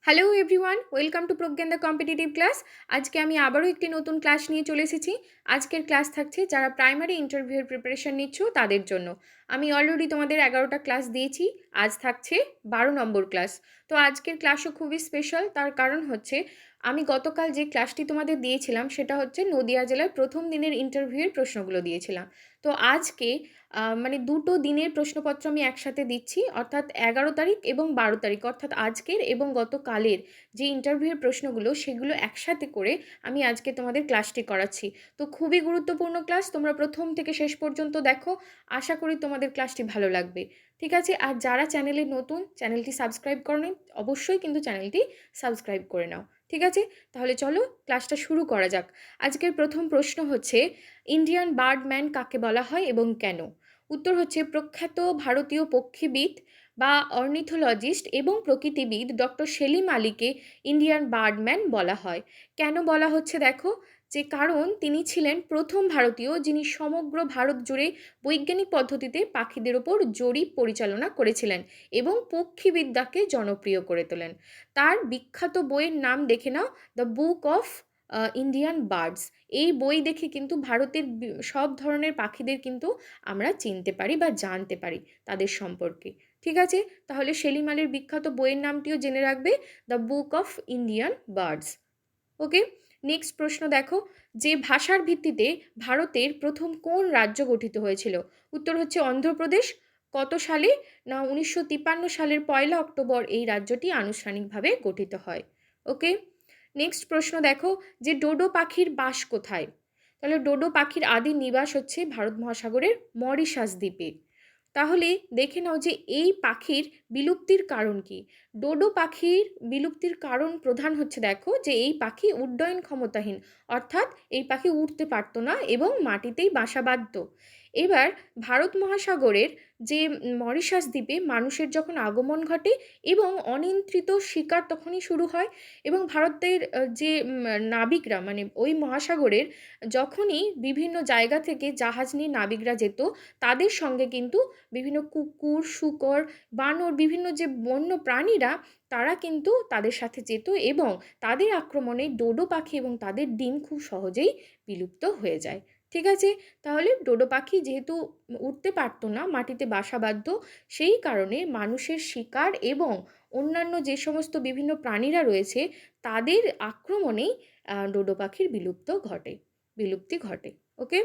Hello everyone, welcome to Pragyan the competitive class. আজকে আমি আবারও একটি নতুন ক্লাস নিয়ে চলে এসেছি। আজকের ক্লাস থাকছে যারা প্রাইমারি ইন্টারভিউয়ের প্রিপারেশন নিচ্ছ তাদের জন্য। আমি অলরেডি তোমাদের 11টা ক্লাস দিয়েছি, আজ থাকছে 12 নম্বর ক্লাস। তো আজকের ক্লাসও খুবই স্পেশাল, তার কারণ হচ্ছে আমি গতকাল যে ক্লাসটি তোমাদের দিয়েছিলাম সেটা হচ্ছে নদিয়া জেলার প্রথম দিনের ইন্টারভিউয়ের প্রশ্নগুলো দিয়েছিলাম। তো আজকে মানে দুটো দিনের প্রশ্নপত্র আমি একসাথে দিচ্ছি, অর্থাৎ 11 তারিখ এবং 12 তারিখ, অর্থাৎ আজকের এবং গতকালের যে ইন্টারভিউয়ের প্রশ্নগুলো সেগুলো একসাথে করে আমি আজকে তোমাদের ক্লাসটি করাচ্ছি। তো খুবই গুরুত্বপূর্ণ ক্লাস, তোমরা প্রথম থেকে শেষ পর্যন্ত দেখো, আশা করি তোমাদের ক্লাসটি ভালো লাগবে। ঠিক আছে, আর যারা চ্যানেলে নতুন, চ্যানেলটি সাবস্ক্রাইব করো অবশ্যই কিন্তু চ্যানেলটি সাবস্ক্রাইব করে নাও। ঠিক আছে, তাহলে চলো ক্লাসটা শুরু করা যাক। আজকের প্রথম প্রশ্ন হচ্ছে, ইন্ডিয়ান বার্ডম্যান কাকে বলা হয় এবং কেন? উত্তর হচ্ছে, প্রখ্যাত ভারতীয় পক্ষীবিদ বা অর্নিথোলজিস্ট এবং প্রকৃতিবিদ ডক্টর সেলিম আলীকে ইন্ডিয়ান বার্ডম্যান বলা হয়। কেন বলা হচ্ছে দেখো, যে কারণ তিনি ছিলেন প্রথম ভারতীয় যিনি সমগ্র ভারত জুড়ে বৈজ্ঞানিক পদ্ধতিতে পাখিদের ওপর জরিপ পরিচালনা করেছিলেন এবং পক্ষীবিদ্যাকে জনপ্রিয় করে তোলেন। তার বিখ্যাত বইয়ের নাম দেখে নাও, the book of Indian birds. এই বই দেখে কিন্তু ভারতের সব ধরনের পাখিদের কিন্তু আমরা চিনতে পারি বা জানতে পারি তাদের সম্পর্কে। ঠিক আছে, তাহলে সেলিম আলীর বিখ্যাত বইয়ের নামটিও জেনে রাখবে, the book of Indian birds. Okay, next প্রশ্ন দেখো, যে ভাষার ভিত্তিতে ভারতের প্রথম কোন রাজ্য গঠিত হয়েছিল? উত্তর হচ্ছে অন্ধ্রপ্রদেশ। কত সালে? না 1953 সালের 1 অক্টোবর এই রাজ্যটি আনুষ্ঠানিকভাবে গঠিত হয়। ওকে, নেক্সট প্রশ্ন দেখো, যে ডোডো পাখির বাস কোথায়? তাহলে ডোডো পাখির আদি নিবাস হচ্ছে ভারত মহাসাগরের মরিশাস দ্বীপে। তাহলে দেখে নাও যে এই পাখির বিলুপ্তির কারণ কি। ডোডো পাখির বিলুপ্তির কারণ প্রধান হচ্ছে দেখো, যে এই পাখি উড্ডয়ন ক্ষমতাহীন, অর্থাৎ এই পাখি উড়তে পারতো না এবং মাটিতেই বাসা বাঁধত। এবার ভারত মহাসাগরের যে মরিশাস দ্বীপে মানুষের যখন আগমন ঘটে এবং অনিয়ন্ত্রিত শিকার তখনই শুরু হয়, এবং ভারতের যে নাবিকরা, মানে ওই মহাসাগরের যখনই বিভিন্ন জায়গা থেকে জাহাজ নিয়ে নাবিকরা যেত, তাদের সঙ্গে কিন্তু বিভিন্ন কুকুর, শূকর, বানর, বিভিন্ন যে বন্য প্রাণীরা, তারা কিন্তু তাদের সাথে যেত এবং তাদের আক্রমণে ডোডো পাখি এবং তাদের ডিম খুব সহজেই বিলুপ্ত হয়ে যায়। ঠিক আছে, তাহলে ডোডো পাখি যেহেতু উঠতে পারতো না, মাটিতে বাসা বাঁধত, সেই কারণে মানুষের শিকার এবং অন্যান্য যে সমস্ত বিভিন্ন প্রাণীরা রয়েছে তাদের আক্রমণেই ডোডো পাখির বিলুপ্তি ঘটে। ওকে,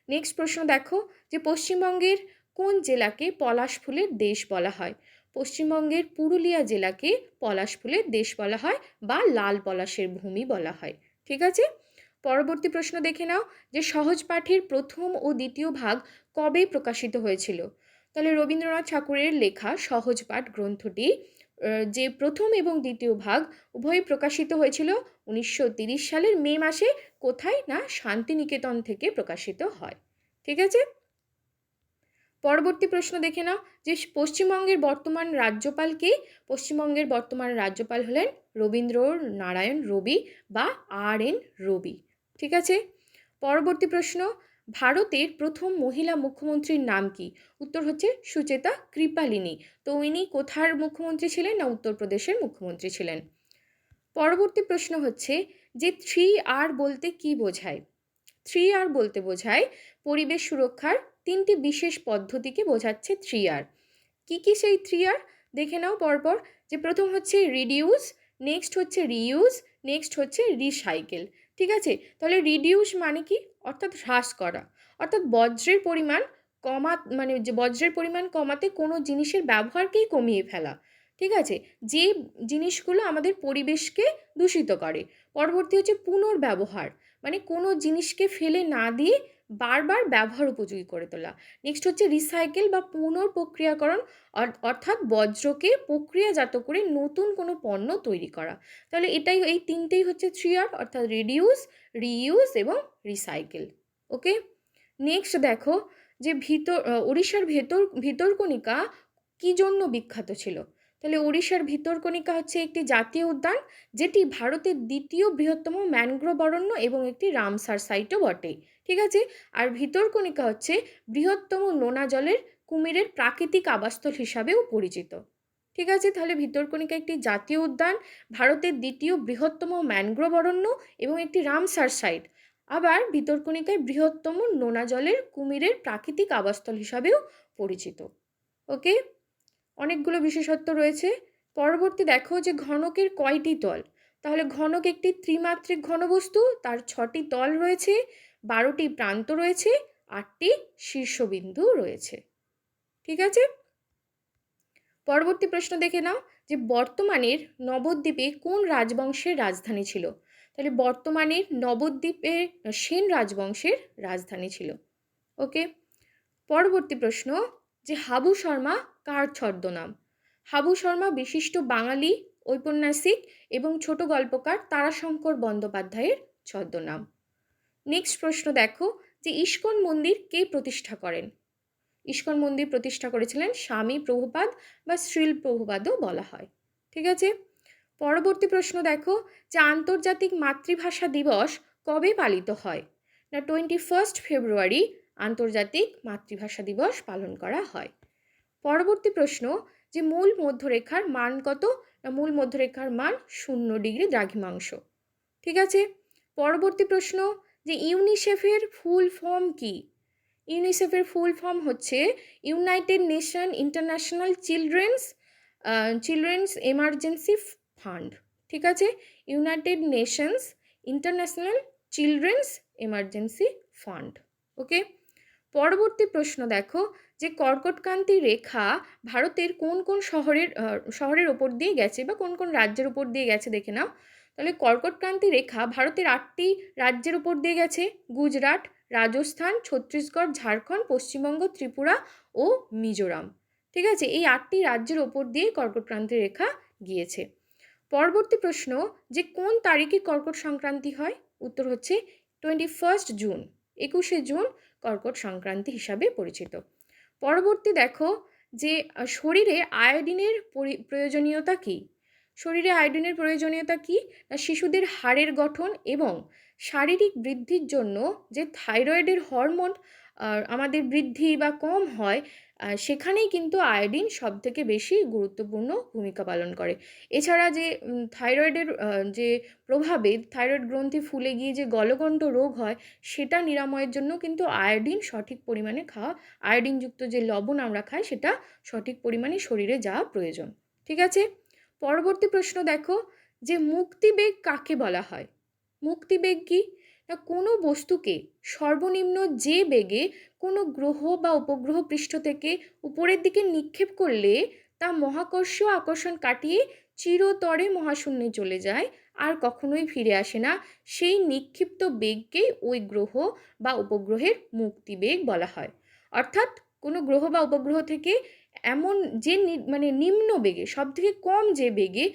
নেক্সট প্রশ্ন দেখো, যে পশ্চিমবঙ্গের কোন জেলাকে পলাশ ফুলের দেশ বলা হয়? পশ্চিমবঙ্গের পুরুলিয়া জেলাকে পলাশ ফুলের দেশ বলা হয় বা লাল পলাশের ভূমি বলা হয়। ঠিক আছে, পরবর্তী প্রশ্ন দেখে নাও, যে সহজ পাঠের প্রথম ও দ্বিতীয় ভাগ কবে প্রকাশিত হয়েছিল? তাহলে রবীন্দ্রনাথ ঠাকুরের লেখা সহজ পাঠ গ্রন্থটি যে প্রথম এবং দ্বিতীয় ভাগ উভয়ই প্রকাশিত হয়েছিল 1930 সালের মে মাসে। কোথায়? না শান্তিনিকেতন থেকে প্রকাশিত হয়। ঠিক আছে, পরবর্তী প্রশ্ন দেখে নাও, যে পশ্চিমবঙ্গের বর্তমান রাজ্যপাল কে? পশ্চিমবঙ্গের বর্তমান রাজ্যপাল হলেন রবীন্দ্র নারায়ণ রবি বা RN রবি। ঠিক আছে, পরবর্তী প্রশ্ন, ভারতের প্রথম মহিলা মুখ্যমন্ত্রীর নাম কি? উত্তর হচ্ছে সুচেতা কৃপালিনী। তো ইনি কোথার মুখ্যমন্ত্রী ছিলেন? না উত্তরপ্রদেশের মুখ্যমন্ত্রী ছিলেন। পরবর্তী প্রশ্ন হচ্ছে, যে 3R বলতে কি বোঝায়? 3R বলতে বোঝায় পরিবেশ সুরক্ষার 3টি বিশেষ পদ্ধতিকে বোঝাচ্ছে 3R। কি কি সেই 3R? দেখে নাও পরপর, যে প্রথম হচ্ছে রিডিউস, নেক্সট হচ্ছে রিইউজ, নেক্সট হচ্ছে রিসাইকেল। ঠিক আছে, তাহলে রিডিউস মানে কি? অর্থাৎ হ্রাস করা, অর্থাৎ যে বজ্রের পরিমাণ কমাতে কোনো জিনিসের ব্যবহারকেই কমিয়ে ফেলা। ঠিক আছে, যে জিনিসগুলো আমাদের পরিবেশকে দূষিত করে। পরবর্তী হচ্ছে পুনর্ব্যবহার, মানে কোনো জিনিসকে ফেলে না দিয়ে বারবার ব্যবহার উপযোগী করে তোলা। নেক্সট হচ্ছে রিসাইকেল বা পুনর্প্রক্রিয়াকরণ, অর্থাৎ বজ্রকে প্রক্রিয়াজাত করে নতুন কোনো পণ্য তৈরি করা। তাহলে এই তিনটেই হচ্ছে 3R, অর্থাৎ রিডিউস, রিইউজ এবং রিসাইকেল। ওকে, নেক্সট দেখো, যে উড়িষ্যার ভিতরকণিকা কি জন্য বিখ্যাত ছিল? তাহলে উড়িষ্যার ভিতরকণিকা হচ্ছে একটি জাতীয় উদ্যান, যেটি ভারতের দ্বিতীয় বৃহত্তম ম্যানগ্রোভ অরণ্য এবং একটি রামসার সাইটও বটে। ঠিক আছে, আর ভিতরকণিকা হচ্ছে বৃহত্তম নোনা জলের কুমিরের প্রাকৃতিক আবাসস্থল হিসাবেও পরিচিত। ঠিক আছে, তাহলে ভিতরকণিকা একটি জাতীয় উদ্যান, ভারতের দ্বিতীয় বৃহত্তম ম্যানগ্রোভ অরণ্য এবং একটি রামসার সাইট। আবার ভিতরকণিকায় বৃহত্তম নোনা জলের কুমিরের প্রাকৃতিক আবাসস্থল হিসাবেও পরিচিত। ওকে, অনেকগুলো বিশেষত্ব রয়েছে। পরবর্তী দেখো যে ঘনকের কয়টি তল। তাহলে ঘনক একটি ত্রিমাত্রিক ঘনবস্তু, তার 6টি তল রয়েছে, 12টি প্রান্ত রয়েছে, 8টি শীর্ষবিন্দু রয়েছে। ঠিক আছে, পরবর্তী প্রশ্ন দেখে নাও যে বর্তমানের নবদ্বীপে কোন রাজবংশের রাজধানী ছিল। তাহলে বর্তমানের নবদ্বীপে সেন রাজবংশের রাজধানী ছিল। ওকে, পরবর্তী প্রশ্ন যে হাবু শর্মা কার ছদ্মনাম। হাবু শর্মা বিশিষ্ট বাঙালি ঔপন্যাসিক এবং ছোট গল্পকার তারাশঙ্কর বন্দ্যোপাধ্যায়ের ছদ্মনাম। নেক্সট প্রশ্ন দেখো যে ইস্কন মন্দির কে প্রতিষ্ঠা করেন। ইস্কন মন্দির প্রতিষ্ঠা করেছিলেন স্বামী প্রভুপাদ বা শ্রীল প্রভুপাদও বলা হয়। ঠিক আছে, পরবর্তী প্রশ্ন দেখো যে আন্তর্জাতিক মাতৃভাষা দিবস কবে পালিত হয়। না 21 ফেব্রুয়ারি আন্তর্জাতিক মাতৃভাষা দিবস পালন করা হয়। পরবর্তী প্রশ্ন যে মূল মধ্যরেখার মান কত। না মূল মধ্যরেখার মান 0 ডিগ্রি দ্রাঘিমাংশ। ঠিক আছে, পরবর্তী প্রশ্ন যে ইউনিসেফের ফুল ফর্ম কি। ইউনিসেফের ফুল ফর্ম হচ্ছে united nation international children's emergency fund. ঠিক আছে, united nations international children's emergency fund. Okay, পরবর্তী প্রশ্ন দেখো যে কর্কটক্রান্তি রেখা ভারতের কোন কোন শহরের ওপর দিয়ে গেছে বা কোন কোন রাজ্যের উপর দিয়ে গেছে দেখে নাও। তাহলে কর্কটক্রান্তি রেখা ভারতের 8টি রাজ্যের উপর দিয়ে গেছে, গুজরাট, রাজস্থান, ছত্তিশগড়, ঝাড়খণ্ড, পশ্চিমবঙ্গ, ত্রিপুরা ও মিজোরাম। ঠিক আছে, এই 8টি রাজ্যের ওপর দিয়ে কর্কটক্রান্তি রেখা গিয়েছে। পরবর্তী প্রশ্ন যে কোন তারিখে কর্কট সংক্রান্তি হয়। উত্তর হচ্ছে 21 জুন, 21শে জুন কর্কট সংক্রান্তি হিসাবে পরিচিত। পরবর্তী দেখো যে শরীরে আয়োডিনের প্রয়োজনীয়তা কী। শরীরে আয়োডিনের প্রয়োজনীয়তা কী। না শিশুদের হাড়ের গঠন এবং শারীরিক বৃদ্ধির জন্য যে থাইরয়েডের হরমোন আমাদের বৃদ্ধি বা কম হয়, সেখানেই কিন্তু আয়োডিন সবথেকে বেশি গুরুত্বপূর্ণ ভূমিকা পালন করে। এছাড়া যে থাইরয়েডের যে প্রভাবে থাইরয়েড গ্রন্থি ফুলে গিয়ে যে গলগণ্ড রোগ হয়, সেটা নিরাময়ের জন্য কিন্তু আয়োডিন সঠিক পরিমাণে খাওয়া, আয়োডিনযুক্ত যে লবণ আমরা খাই সেটা সঠিক পরিমাণে শরীরে যাওয়া প্রয়োজন। ঠিক আছে, পরবর্তী প্রশ্ন দেখো যে মুক্তিবেগ কাকে বলা হয়। মুক্তিবেগ কি। না কোনো বস্তুকে সর্বনিম্ন যে বেগে কোনো গ্রহ বা উপগ্রহ পৃষ্ঠ থেকে উপরের দিকে নিক্ষেপ করলে তা মহাকর্ষীয় আকর্ষণ কাটিয়ে চিরতরে মহাশূন্যে চলে যায় আর কখনোই ফিরে আসে না, সেই নিক্ষিপ্ত বেগকেই ওই গ্রহ বা উপগ্রহের মুক্তিবেগ বলা হয়। অর্থাৎ কোনো গ্রহ বা উপগ্রহ থেকে এমন যে মানে নিম্ন বেগে সবথেকে কম যে বেগে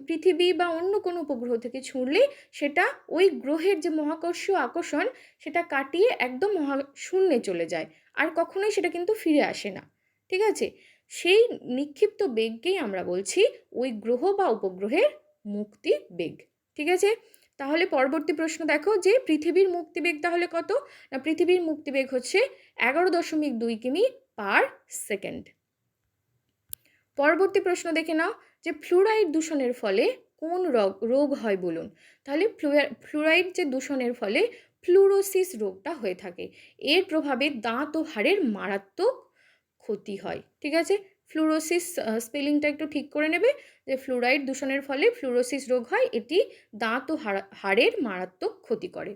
পৃথিবী বা অন্য কোনো উপগ্রহ থেকে ছুঁড়লে সেটা ওই গ্রহের যে মহাকর্ষীয় আকর্ষণ সেটা কাটিয়ে একদম মহাশূন্যে চলে যায় আর কখনোই সেটা কিন্তু ফিরে আসে না। ঠিক আছে, সেই নিক্ষিপ্ত বেগকেই আমরা বলছি ওই গ্রহ বা উপগ্রহের মুক্তি বেগ। ঠিক আছে, তাহলে পরবর্তী প্রশ্ন দেখো যে পৃথিবীর মুক্তিবেগ তাহলে কত। না পৃথিবীর মুক্তিবেগ হচ্ছে 11.2 কিমি পার সেকেন্ড। পরবর্তী প্রশ্ন দেখে নাও যে ফ্লুরাইড দূষণের ফলে কোন রোগ হয় বলুন। তাহলে ফ্লুরাইড যে দূষণের ফলে ফ্লুরোসিস রোগটা হয়ে থাকে, এর প্রভাবে দাঁত ও হাড়ের মারাত্মক ক্ষতি হয়। ঠিক আছে, ফ্লুরোসিস স্পেলিংটা একটু ঠিক করে নেবে যে ফ্লুরাইড দূষণের ফলে ফ্লুরোসিস রোগ হয়, এটি দাঁত ও হাড়ের মারাত্মক ক্ষতি করে।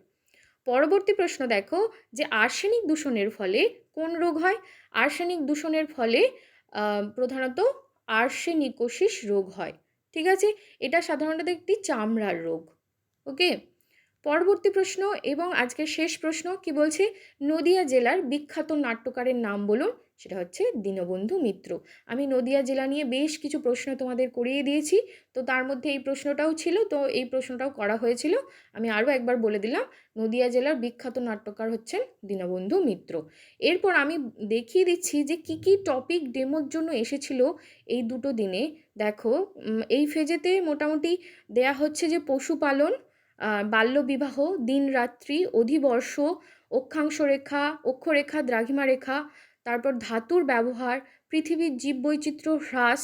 পরবর্তী প্রশ্ন দেখো যে আর্সেনিক দূষণের ফলে কোন রোগ হয়। আর্সেনিক দূষণের ফলে প্রধানত আর্সেনিকোসিস রোগ হয়। ঠিক আছে, এটা সাধারণত একটি চামড়ার রোগ। ওকে, পরবর্তী প্রশ্ন এবং আজকের শেষ প্রশ্ন কি বলছে, নদিয়া জেলার বিখ্যাত নাট্যকারের নাম বলুন। সেটা হচ্ছে দীনবন্ধু মিত্র। আমি নদিয়া জেলা নিয়ে বেশ কিছু প্রশ্ন তোমাদের করিয়ে দিয়েছি, তো তার মধ্যে এই প্রশ্নটাও ছিল, তো এই প্রশ্নটাও করা হয়েছিল। আমি আরও একবার বলে দিলাম, নদিয়া জেলার বিখ্যাত নাট্যকার হচ্ছেন দীনবন্ধু মিত্র। এরপর আমি দেখিয়ে দিচ্ছি যে কি কি টপিক ডেমোর জন্য এসেছিল এই দুটো দিনে। দেখো এই ফেজেতে মোটামুটি দেয়া হচ্ছে যে পশুপালন, বাল্যবিবাহ, দিনরাত্রি, অধিবর্ষ, অক্ষাংশ রেখা, অক্ষরেখা, দ্রাঘিমা রেখা, তারপর ধাতুর ব্যবহার, পৃথিবীর জীববৈচিত্র্য হ্রাস,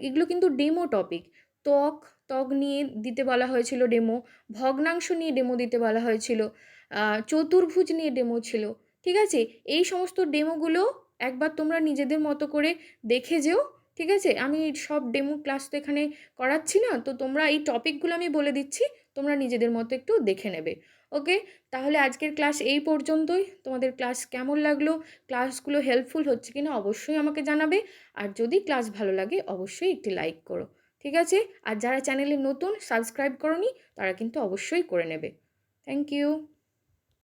এগুলো কিন্তু ডেমো টপিক। ত্বক ত্বক নিয়ে দিতে বলা হয়েছিল ডেমো, ভগ্নাংশ নিয়ে ডেমো দিতে বলা হয়েছিল, চতুর্ভুজ নিয়ে ডেমো ছিল। ঠিক আছে, এই সমস্ত ডেমোগুলো একবার তোমরা নিজেদের মতো করে দেখে যেও। ঠিক আছে, আমি সব ডেমো ক্লাস তো এখানে করাচ্ছি না, তো তোমরা এই টপিকগুলো আমি বলে দিচ্ছি, তোমরা নিজেদের মতো একটু দেখে নেবে। ওকে, তাহলে আজকের ক্লাস এই পর্যন্তই। তোমাদের ক্লাস কেমন লাগলো, ক্লাসগুলো হেল্পফুল হচ্ছে কিনা অবশ্যই আমাকে জানাবে। আর যদি ক্লাস ভালো লাগে অবশ্যই একটি লাইক করো। ঠিক আছে, আর যারা চ্যানেলে নতুন সাবস্ক্রাইব করোনি তারা কিন্তু অবশ্যই করে নেবে। Thank you.